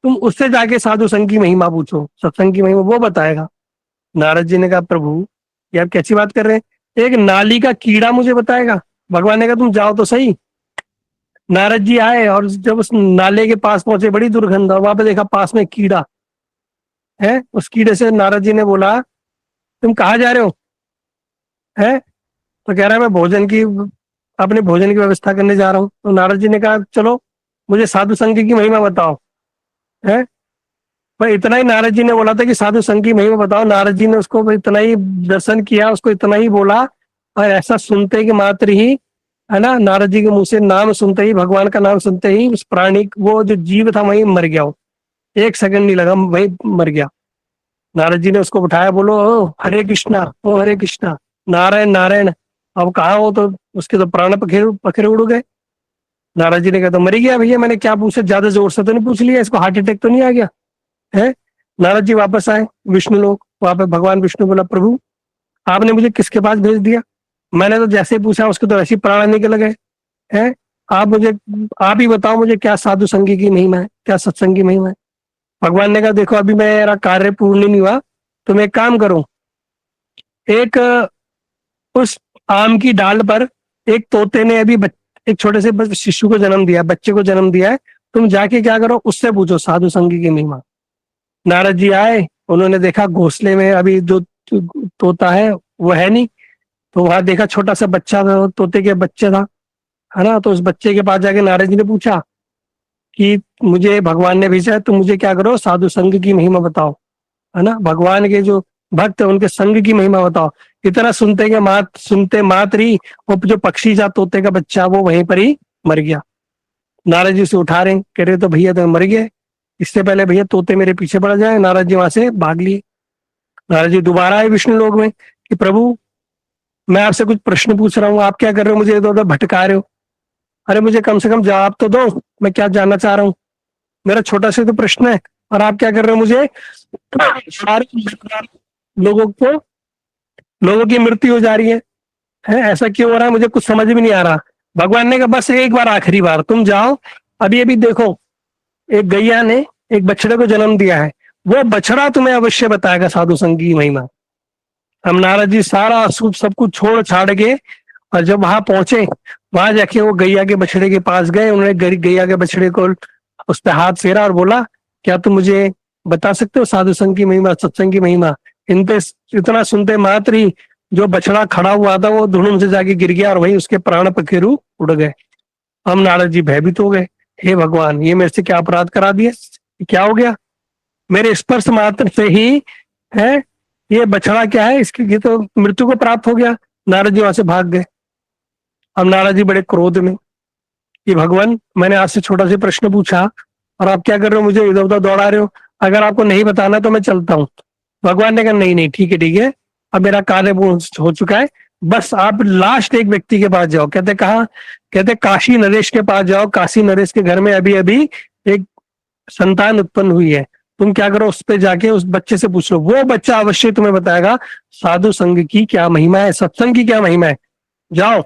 तुम उससे जाके साधु संघ की महिमा पूछो, सत्संग की महिमा वो बताएगा। नारद जी ने कहा प्रभु ये आप कैसी बात कर रहे हैं, एक नाली का कीड़ा मुझे बताएगा? भगवान ने कहा तुम जाओ तो सही, नारद जी आए और जब उस नाले के पास पहुंचे, बड़ी दुर्गंध, और वहां पे देखा पास में कीड़ा है। उस कीड़े से नारद जी ने बोला, तुम कहाँ जा रहे हो? है, तो कह रहा है मैं भोजन की, अपने भोजन की व्यवस्था करने जा रहा हूँ। तो नारद जी ने कहा चलो मुझे साधु संघ की महिमा बताओ। है, पर इतना ही नारद जी ने बोला था कि साधु संघ की महिमा बताओ, नारद जी ने उसको इतना ही दर्शन किया, उसको इतना ही बोला, और ऐसा सुनते कि मात्र ही, है ना, नारद जी के मुंह से नाम सुनते ही, भगवान का नाम सुनते ही उस प्राणी, वो जो जीव था वहीं मर गया। वो 1 सेकंड नहीं लगा, वहीं मर गया। नारद जी ने उसको उठाया, बोलो ओ हरे कृष्णा, ओ हरे कृष्णा, नारायण नारायण। अब कहा वो तो, उसके तो प्राण पखेरु पखेरु उड़ गए। नारद जी ने कहा तो मर गया भैया, मैंने क्या पूछा, ज्यादा जोर से तो नहीं पूछ लिया, इसको हार्ट अटैक तो नहीं आ गया है? नारद जी वापस आए विष्णु लोक, वहां पे भगवान विष्णु बोला, प्रभु आपने मुझे किसके पास भेज दिया? मैंने तो जैसे पूछा उसके तो ऐसी प्राण निकल गए हैं। आप मुझे, आप ही बताओ मुझे, क्या साधु संगी की महिमा है, क्या सत्संग की महिमा है? भगवान ने कहा देखो अभी मेरा कार्य पूर्ण नहीं हुआ, तुम एक काम करो, एक उस आम की डाल पर एक तोते ने अभी एक छोटे से शिशु को जन्म दिया, बच्चे को जन्म दिया है, तुम जाके क्या करो, उससे पूछो साधु संगी की महिमा। नारद जी आए, उन्होंने देखा घोंसले में अभी जो तोता है वो है नहीं, तो वहां देखा छोटा सा बच्चा था, तोते के बच्चे था, है ना। तो उस बच्चे के पास जाके नारद जी ने पूछा कि मुझे भगवान ने भेजा है, तुम मुझे क्या करो, साधु संघ की महिमा बताओ, है ना, भगवान के जो भक्त है उनके संघ की महिमा बताओ। इतना सुनते के सुनते मात्र ही वो जो पक्षी था, तोते का बच्चा, वो वहीं पर ही मर गया। नारद जी से उठा रहे, कह रहे तो भैया तो मर गए, इससे पहले भैया तोते मेरे पीछे पड़ जाए। नारद जी वहां से भाग लिए। नारद जी दोबारा आए विष्णु लोक में कि प्रभु मैं आपसे कुछ प्रश्न पूछ रहा हूँ, आप क्या कर रहे हो, मुझे इधर उधर भटका रहे हो। अरे मुझे कम से कम जवाब तो दो, मैं क्या जानना चाह रहा हूँ, मेरा छोटा सा तो प्रश्न है, और आप क्या कर रहे हो, मुझे सारे लोगों की मृत्यु हो जा रही है ऐसा क्यों हो रहा है, मुझे कुछ समझ में नहीं आ रहा। भगवान ने कहा बस एक बार, आखिरी बार तुम जाओ, अभी अभी देखो एक गैया ने एक बछड़े को जन्म दिया है, वो बछड़ा तुम्हें अवश्य बताएगा साधु संग की महिमा। हम नारद जी सारा अशुभ सब कुछ छोड़ छाड़ के, और जब वहां पहुंचे, वहां जाके वो गैया के बछड़े के पास गए, उन्होंने गैया के बछड़े को उस पर हाथ फेरा और बोला, क्या तुम मुझे बता सकते हो साधु संघ की महिमा, सत्संग की महिमा? इन पे इतना सुनते मात्र ही जो बछड़ा खड़ा हुआ था वो धुनुम से जाके गिर गया, और वहीं उसके प्राण पखेरु उड़ गए। हम नारद जी भयभीत हो गए, हे भगवान ये मेरे से क्या अपराध करा दिए, क्या हो गया, मेरे स्पर्श मात्र से ही है ये बछड़ा क्या है, इसकी ये तो मृत्यु को प्राप्त हो गया। नारद जी वहां से भाग गए। अब नारद जी बड़े क्रोध में कि भगवान मैंने आपसे छोटा सा प्रश्न पूछा और आप क्या कर रहे हो, मुझे इधर उधर दौड़ा रहे हो, अगर आपको नहीं बताना तो मैं चलता हूँ। भगवान ने कहा नहीं नहीं ठीक है ठीक है, अब मेरा कार्य हो चुका है, बस आप लास्ट एक व्यक्ति के पास जाओ। कहते कहा, कहते काशी नरेश के पास जाओ, काशी नरेश के घर में अभी अभी एक संतान उत्पन्न हुई है, तुम क्या करो उस पे जाके उस बच्चे से पूछ लो, वो बच्चा अवश्य तुम्हें बताएगा साधु संघ की क्या महिमा है, सत्संग की क्या महिमा है, जाओ।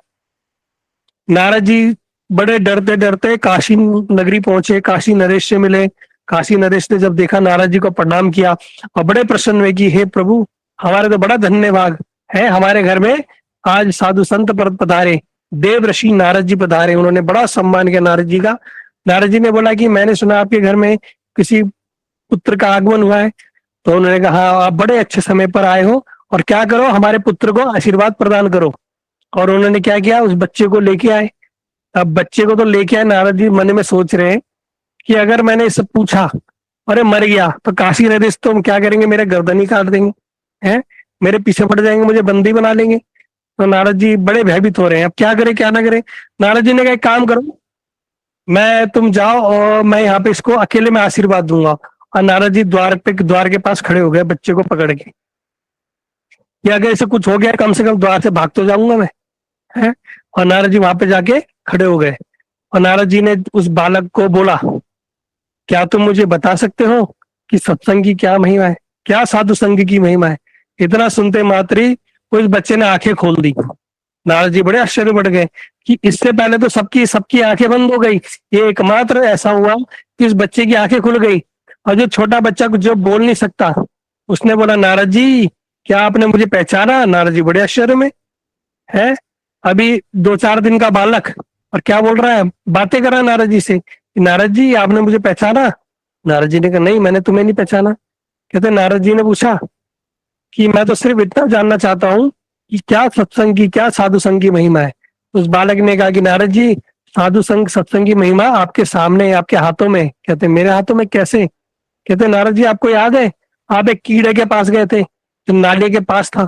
नारद जी बड़े डरते डरते काशी नगरी पहुंचे, काशी नरेश से मिले। काशी नरेश ने जब देखा नारद जी को प्रणाम किया और बड़े प्रसन्न हुए कि हे प्रभु हमारे तो बड़ा धन्यवाद है, हमारे घर में आज साधु संत पर पधारे, देव ऋषि नारद जी पधारे। उन्होंने बड़ा सम्मान किया नारद जी का। नारद जी ने बोला कि मैंने सुना आपके घर में किसी पुत्र का आगमन हुआ है। तो उन्होंने कहा आप बड़े अच्छे समय पर आए हो, और क्या करो हमारे पुत्र को आशीर्वाद प्रदान करो। और उन्होंने क्या किया, उस बच्चे को लेके आए। अब बच्चे को तो लेके आए, नारद जी मन में सोच रहे हैं कि अगर मैंने इससे पूछा अरे मर गया तो काशी नरेश तो हम क्या करेंगे, मेरे गर्दन ही काट देंगे, हैं मेरे पीछे पड़ जाएंगे, मुझे बंदी बना लेंगे। तो नारद जी बड़े भयभीत हो रहे हैं, अब क्या करें क्या ना करें। नारद जी ने कहा एक काम करो, मैं तुम जाओ और मैं यहाँ पे इसको अकेले में आशीर्वाद दूंगा। और नारद जी द्वार के पास खड़े हो गए बच्चे को पकड़ के, कि अगर इसे कुछ हो गया कम से कम द्वार से भाग तो जाऊंगा मैं, है। और नारद जी वहां पे जाके खड़े हो गए, और नारद जी ने उस बालक को बोला, क्या तुम मुझे बता सकते हो कि सत्संग की क्या महिमा है, क्या साधु संग की महिमा है? इतना सुनते मात्र ही उस बच्चे ने आंखें खोल दी। नारद जी बड़े आश्चर्य बढ़ गए कि इससे पहले तो सबकी सबकी आंखें बंद हो गई, ये एकमात्र ऐसा हुआ कि इस बच्चे की आंखें खुल गई। और जो छोटा बच्चा कुछ जो बोल नहीं सकता, उसने बोला नारद जी क्या आपने मुझे पहचाना? नारद जी बड़े आश्चर्य में है, अभी 2-4 दिन का बालक और क्या बोल रहा है, बातें कर रहा है नारद जी से कि नारद जी आपने मुझे पहचाना। नारद जी ने कहा नहीं, मैंने तुम्हें नहीं पहचाना। कहते नारद जी ने पूछा कि मैं तो सिर्फ इतना जानना चाहता हूँ कि क्या सत्संग की, क्या साधु संग की महिमा है। उस बालक ने कहा कि नारद जी, साधु संग सत्संग की महिमा आपके सामने है, आपके हाथों में। कहते मेरे हाथों में कैसे। कहते नारद जी आपको याद है, आप एक कीड़े के पास गए थे जो नाले के पास था,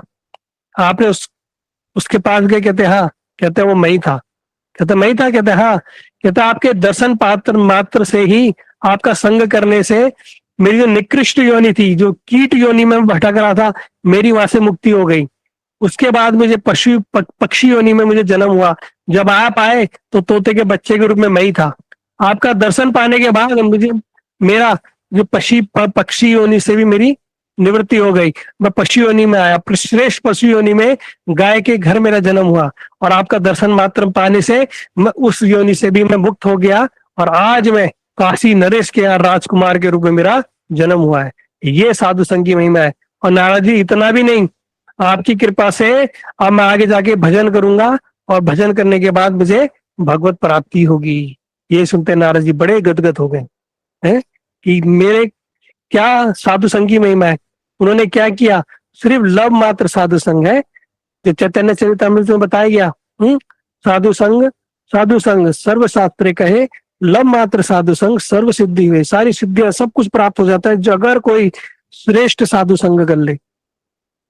आपने उसके पास गए। कहते हाँ। कहते वो मैं ही था। कहते मैं ही था। कहते हाँ। कहते आपके दर्शन पात्र मात्र से ही, आपका संग करने से मेरी जो निकृष्ट योनि थी, जो कीट योनि में भटक रहा था, मेरी वहां से मुक्ति हो गई। उसके बाद मुझे पक्षी योनि में मुझे जन्म हुआ। जब आप आए तो तोते के बच्चे के रूप में मैं ही था। आपका दर्शन पाने के बाद मुझे मेरा जो पक्षी योनि से भी मेरी निवृत्ति हो गई। मैं पशु योनि में आया, श्रेष्ठ पशु योनि में गाय के घर मेरा जन्म हुआ। और आपका दर्शन मात्र पाने से मैं उस योनि से भी मैं मुक्त हो गया। और आज मैं काशी नरेश के यहाँ राजकुमार के रूप में मेरा जन्म हुआ है। ये साधु संग की महिमा है। और नारद जी इतना भी नहीं, आपकी कृपा से अब मैं आगे जाके भजन करूंगा, और भजन करने के बाद मुझे भगवत प्राप्ति होगी। ये सुनते नारद जी बड़े गदगद हो गए हैं कि मेरे क्या साधु संग की महिमा है। उन्होंने क्या किया, सिर्फ लव मात्र साधु संग है, जो चैतन्य चरितमृत में बताया गया। साधु संग, साधु संग सर्व शास्त्र कहे, लव मात्र साधु संग सर्व सिद्धि हुए। सारी सिद्धियां सब कुछ प्राप्त हो जाता है जो अगर कोई श्रेष्ठ साधु संग कर ले।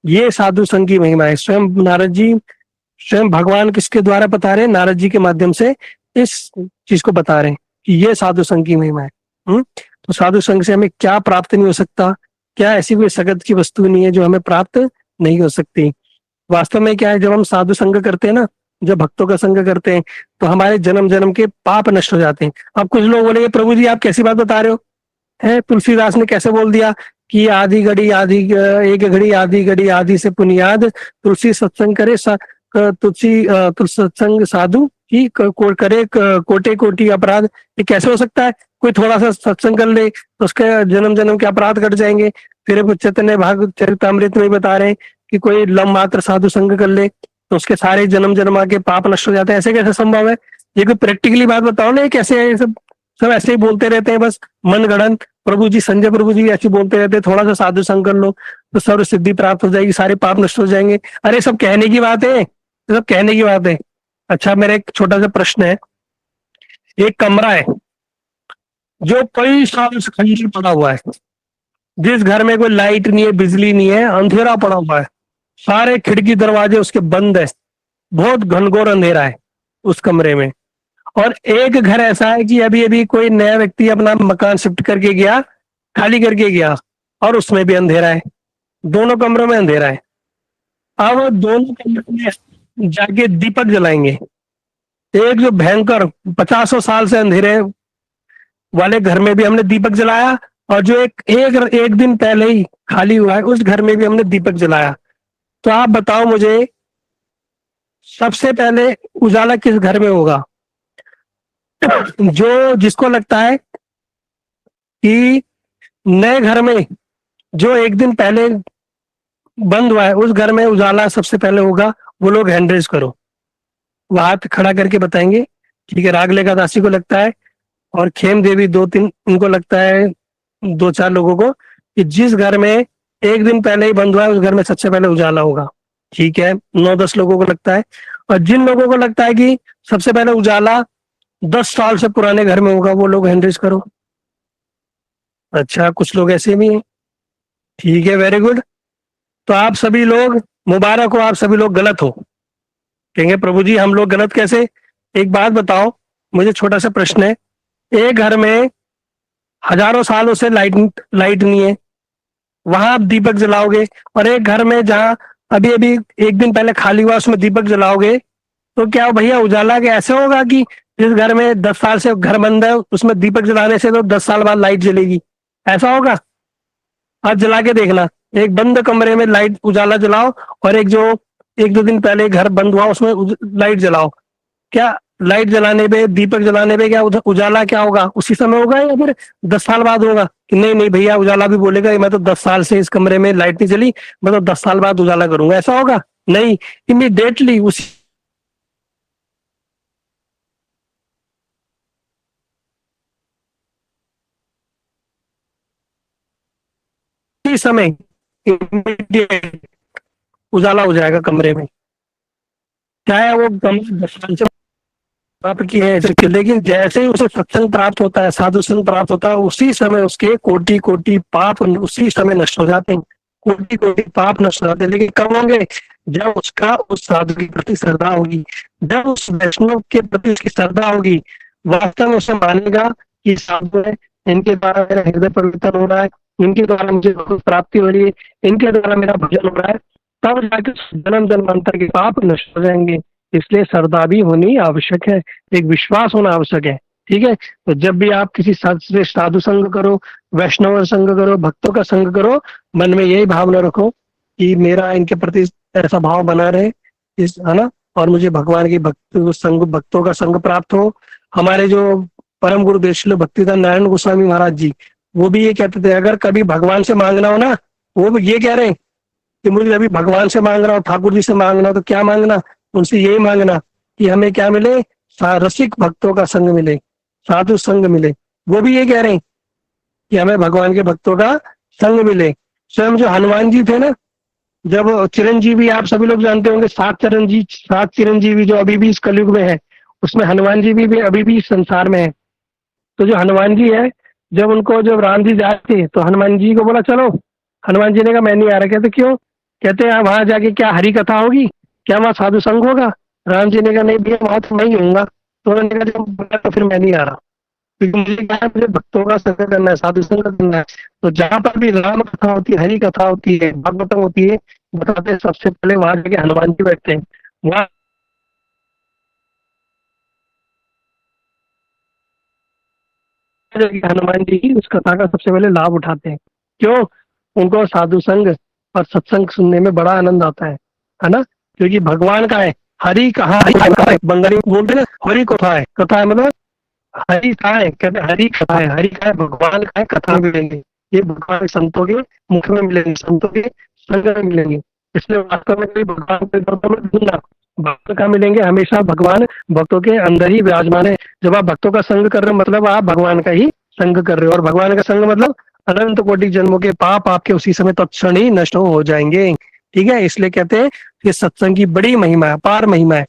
ये साधु संग की महिमा है। स्वयं नारद जी, स्वयं भगवान किसके द्वारा बता रहे हैं, नारद जी के माध्यम से इस चीज को बता रहे हैं कि ये साधु संग की महिमा है। तो साधु संग से हमें क्या प्राप्त नहीं हो सकता, क्या ऐसी कोई सगत की वस्तु नहीं है जो हमें प्राप्त नहीं हो सकती। वास्तव में क्या है, जब हम साधु संग करते हैं ना, जब भक्तों का संग करते हैं, तो हमारे जन्म जन्म के पाप नष्ट हो जाते हैं। अब कुछ लोग बोलेंगे प्रभु जी आप कैसी बात बता रहे हो, है तुलसीदास ने कैसे बोल दिया कि आधी घड़ी आधी, एक घड़ी आधी घड़ी आधी से पुनियाद, तुलसी सत्संग करे तुलसी सत्संग साधु की करे कोटे कोटि अपराध। ये कैसे हो सकता है, कोई थोड़ा सा सत्संग कर ले तो उसके जन्म जन्म के अपराध कट जाएंगे। फिर चैतन्य भागवत चरितमृत में बता रहे हैं कि कोई लम मात्र साधु संग कर ले तो उसके सारे जन्म जन्मा के पाप नष्ट हो जाते हैं। ऐसे कैसे संभव है, ये कोई प्रैक्टिकली बात बताओ ना। ये कैसे है, ये सब सब ऐसे ही बोलते रहते हैं बस मन गढ़ंत। प्रभु जी, संजय प्रभु जी ऐसे बोलते रहते हैं थोड़ा सा साधु संग कर लो तो सर्व सिद्धि प्राप्त हो जाएगी, सारे पाप नष्ट हो जाएंगे। अरे सब कहने की बात है, सब कहने की बात है। अच्छा मेरा एक छोटा सा प्रश्न है, एक कमरा है जो कई साल से खंडर पड़ा हुआ है, जिस घर में कोई लाइट नहीं है, बिजली नहीं है, अंधेरा पड़ा हुआ है, सारे खिड़की दरवाजे उसके बंद है, बहुत घनघोर अंधेरा है उस कमरे में। और एक घर ऐसा है कि अभी अभी कोई नया व्यक्ति अपना मकान शिफ्ट करके गया, खाली करके गया, और उसमें भी अंधेरा है, दोनों कमरों में अंधेरा है। अब दोनों कमरों में जाके दीपक जलाएंगे। एक जो भयंकर 50 साल से अंधेरे वाले घर में भी हमने दीपक जलाया, और जो एक दिन पहले ही खाली हुआ है उस घर में भी हमने दीपक जलाया। तो आप बताओ मुझे, सबसे पहले उजाला किस घर में होगा? जो जिसको लगता है कि नए घर में जो एक दिन पहले बंद हुआ है उस घर में उजाला सबसे पहले होगा, वो लोग हैंड रेज करो, वो हाथ खड़ा करके बताएंगे। ठीक है, राग लेगा दासी को लगता है, और खेम देवी 2-3 उनको लगता है, 2-4 लोगों को, कि जिस घर में एक दिन पहले ही बंद हुआ है उस घर में सबसे पहले उजाला होगा। ठीक है, 9-10 लोगों को लगता है। और जिन लोगों को लगता है कि सबसे पहले उजाला 10 साल से पुराने घर में होगा, वो लोग हैंड रेज करो। अच्छा, कुछ लोग ऐसे भी हैं। ठीक है, वेरी गुड। तो आप सभी लोग मुबारक हो, आप सभी लोग गलत हो। कहेंगे प्रभु जी हम लोग गलत कैसे? एक बात बताओ, मुझे छोटा सा प्रश्न है। एक घर में हजारों सालों से लाइट नहीं है, वहां आप दीपक जलाओगे, और एक घर में जहां अभी अभी एक दिन पहले खाली हुआ उसमें दीपक जलाओगे, तो क्या भैया उजाला के ऐसे होगा कि जिस घर में 10 साल से घर बंद है उसमें दीपक जलाने से तो 10 साल बाद लाइट जलेगी? ऐसा होगा? आप जला के देखना, एक बंद कमरे में लाइट उजाला जलाओ, और एक जो 1-2 दिन पहले घर बंद हुआ उसमें लाइट जलाओ। क्या लाइट जलाने पे, दीपक जलाने पे क्या उजाला क्या होगा, उसी समय होगा या फिर 10 साल बाद होगा? कि नहीं नहीं भैया, उजाला भी बोलेगा मैं तो 10 साल से इस कमरे में लाइट नहीं चली, मैं तो 10 साल बाद उजाला करूंगा, ऐसा होगा? नहीं, इमीडिएटली उसी उसी समय immediate उजाला हो जाएगा कमरे में, चाहे वो कमरे 10 साल से प्राप्त की है लेकिन जैसे ही उसे सत्संग प्राप्त होता है, साधु संग प्राप्त होता है, उसी समय उसके कोटि कोटि पाप उसी समय नष्ट हो जाते हैं, कोटि कोटि पाप नष्ट हो जाते हैं। लेकिन कब होंगे? जब उसका उस साधु के प्रति श्रद्धा होगी, जब उस वैष्णव के प्रति उसकी श्रद्धा होगी, वास्तव में उसे मानेगा कि साधु है, इनके द्वारा मेरा हृदय परिवर्तन हो रहा है, इनके द्वारा मुझे बहुत प्राप्ति हो रही है, इनके द्वारा मेरा भजन हो रहा है, तब जाके जन्म जन्मांतर के पाप नष्ट हो जाएंगे। इसलिए श्रद्धा भी होनी आवश्यक है, एक विश्वास होना आवश्यक है। ठीक है, तो जब भी आप किसी श्रेष्ठ साधु संग करो, वैष्णव संग करो, भक्तों का संग करो, मन में यही भावना रखो कि मेरा इनके प्रति ऐसा भाव बना रहे, इस है ना, और मुझे भगवान की भक्त संग, भक्तों का संग प्राप्त हो। हमारे जो परम गुरुदेव श्री भक्तिदान नारायण गोस्वामी महाराज जी, वो भी ये कहते थे, अगर कभी भगवान से मांगना हो ना, वो भी ये कह रहे हैं कि मुझे अभी भगवान से मांग रहा हो, ठाकुर जी से मांगना हो, तो क्या मांगना? उनसे यही मांगना कि हमें क्या मिले? रसिक भक्तों का संग मिले, साधु संग मिले। वो भी ये कह रहे हैं कि हमें भगवान के भक्तों का संग मिले। स्वयं जो हनुमान जी थे ना, जब चिरंजीवी, आप सभी लोग जानते होंगे, 7 चिरंजीवी जो अभी भी इस कलयुग में है, उसमें हनुमान जी भी अभी भी इस संसार में है। तो जो हनुमान जी है, जब राम जी जाए थे तो हनुमान जी को बोला चलो, हनुमान जी ने कहा मैं नहीं आ रहा। कहते क्यों? कहते हैं वहां जाके क्या हरी कथा होगी, क्या वहां साधु संग होगा? राम जी ने कहा नहीं भैया, वहां तो मैं ही होऊंगा। तो उन्होंने कहा जब बोला तो फिर मैं नहीं आ रहा, क्योंकि मुझे क्या है, मुझे भक्तों का संग करना है, साधु संग करना है। तो जहां पर भी राम कथा होती है, हरी कथा होती है, भागवतम होती है, बताते हैं सबसे पहले वहां जाके हनुमान जी बैठते हैं। वहां जाके हनुमान जी की उस कथा का सबसे पहले लाभ उठाते हैं। क्यों? उनको साधु संग और सत्संग सुनने में बड़ा आनंद आता है ना? क्योंकि भगवान का है, हरि कहा, बंगाली में बोलते हैं ना, हरि कथा है, कथा है मतलब हरि का है, कहते हैं हरि कथा है, हरि का है, भगवान का है, कथा मिलेंगे, ये भगवान संतों के मुख में मिलेंगे, संतों के संग में मिलेंगे। इसलिए वास्तव में कोई भगवान के दर्शन में ढूंढना, भक्त का मिलेंगे, हमेशा भगवान भक्तों के अंदर ही विराजमान है। जब आप भक्तों का संग कर रहे हो, मतलब आप भगवान का ही संग कर रहे हो, और भगवान का संग मतलब अनंत कोटि जन्मों के पाप आपके उसी समय तत्क्षण ही नष्ट हो जाएंगे। ठीक है, इसलिए कहते हैं कि सत्संग की बड़ी महिमा है, अपार महिमा है।